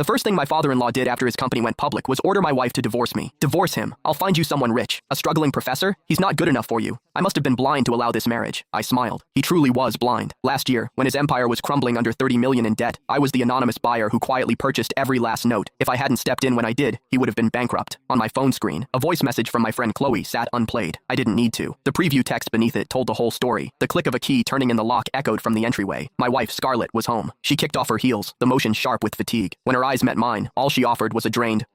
The first thing my father-in-law did after his company went public was order my wife to divorce me. Divorce him. I'll find you someone rich. A struggling professor? He's not good enough for you. I must have been blind to allow this marriage. I smiled. He truly was blind. Last year, when his empire was crumbling under 30 million in debt, I was the anonymous buyer who quietly purchased every last note. If I hadn't stepped in when I did, he would have been bankrupt. On my phone screen, a voice message from my friend Chloe sat unplayed. I didn't need to. The preview text beneath it told the whole story. The click of a key turning in the lock echoed from the entryway. My wife, Scarlett, was home. She kicked off her heels, the motion sharp with fatigue. When her eyes met mine, all she offered was a drained,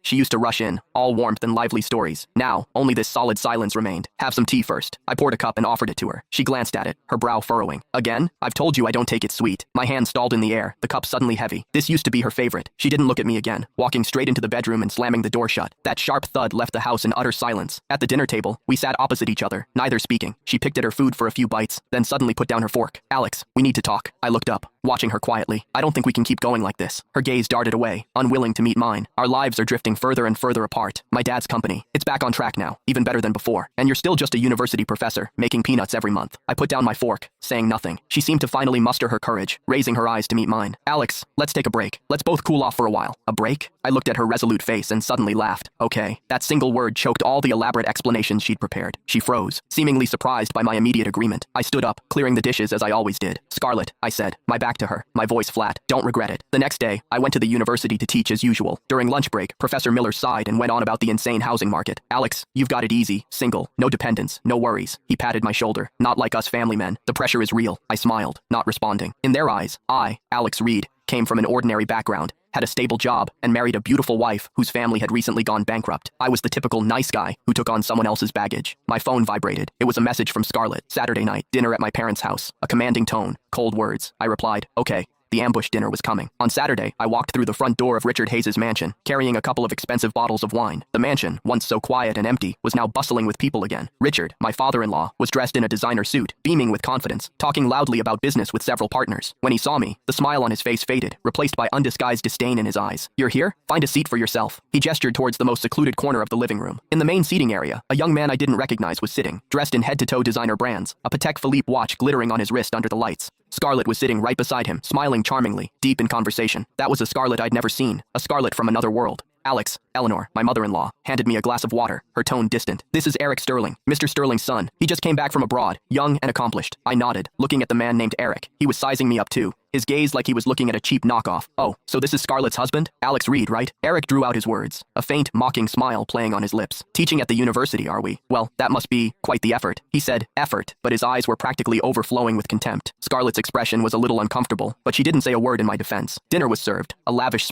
She used to rush in, all warmth and lively stories. Now, only this solid silence remained. Have some tea first. I poured a cup and offered it to her. She glanced at it, her brow furrowing. Again? I've told you I don't take it sweet. My hand stalled in the air, the cup suddenly heavy. This used to be her favorite. She didn't look at me again, walking straight into the bedroom and slamming the door shut. That sharp thud left the house in utter silence. At the dinner table, we sat opposite each other, neither speaking. She picked at her food for a few bites, then suddenly put down her fork. Alex, we need to talk. I looked up, watching her quietly. I don't think we can keep going like this. Her gaze darted away, unwilling to meet mine. Our lives are drifting further and further apart. My dad's company, it's back on track now, even better than before. And you're still just a university professor, making peanuts every month. I put down my fork, saying nothing. She seemed to finally muster her courage, raising her eyes to meet mine. Alex, let's take a break. Let's both cool off for a while. A break? I looked at her resolute face and suddenly laughed. Okay. That single word choked all the elaborate explanations she'd prepared. She froze, seemingly surprised by my immediate agreement. I stood up, clearing the dishes as I always did. Scarlett, I said, my back to her, my voice flat. Don't regret it. The next day, I went to the university to teach as usual. During lunch break, Professor Miller sighed and went on about the insane housing market. Alex, you've got it easy, single, no dependents, no worries. He patted my shoulder. Not like us family men. The pressure is real. I smiled, not responding. In their eyes, I, Alex Reed, came from an ordinary background, had a stable job, and married a beautiful wife whose family had recently gone bankrupt. I was the typical nice guy who took on someone else's baggage. My phone vibrated. It was a message from Scarlett. Saturday night, dinner at my parents' house. A commanding tone, cold words. I replied, okay. The ambush dinner was coming. On Saturday, I walked through the front door of Richard Hayes's mansion, carrying a couple of expensive bottles of wine. The mansion, once so quiet and empty, was now bustling with people again. Richard, my father-in-law, was dressed in a designer suit, beaming with confidence, talking loudly about business with several partners. When he saw me, the smile on his face faded, replaced by undisguised disdain in his eyes. You're here? Find a seat for yourself. He gestured towards the most secluded corner of the living room. In the main seating area, a young man I didn't recognize was sitting, dressed in head-to-toe designer brands, a Patek Philippe watch glittering on his wrist under the lights. Scarlett was sitting right beside him, smiling charmingly, deep in conversation. That was a Scarlett I'd never seen, a Scarlett from another world. Alex, Eleanor, my mother-in-law, handed me a glass of water, her tone distant. This is Eric Sterling, Mr. Sterling's son. He just came back from abroad, young and accomplished. I nodded, looking at the man named Eric. He was sizing me up too, his gaze like he was looking at a cheap knockoff. Oh, so this is Scarlett's husband? Alex Reed, right? Eric drew out his words, a faint, mocking smile playing on his lips. Teaching at the university, are we? Well, that must be quite the effort. He said, effort, but his eyes were practically overflowing with contempt. Scarlett's expression was a little uncomfortable, but she didn't say a word in my defense. Dinner was served, a lavish spread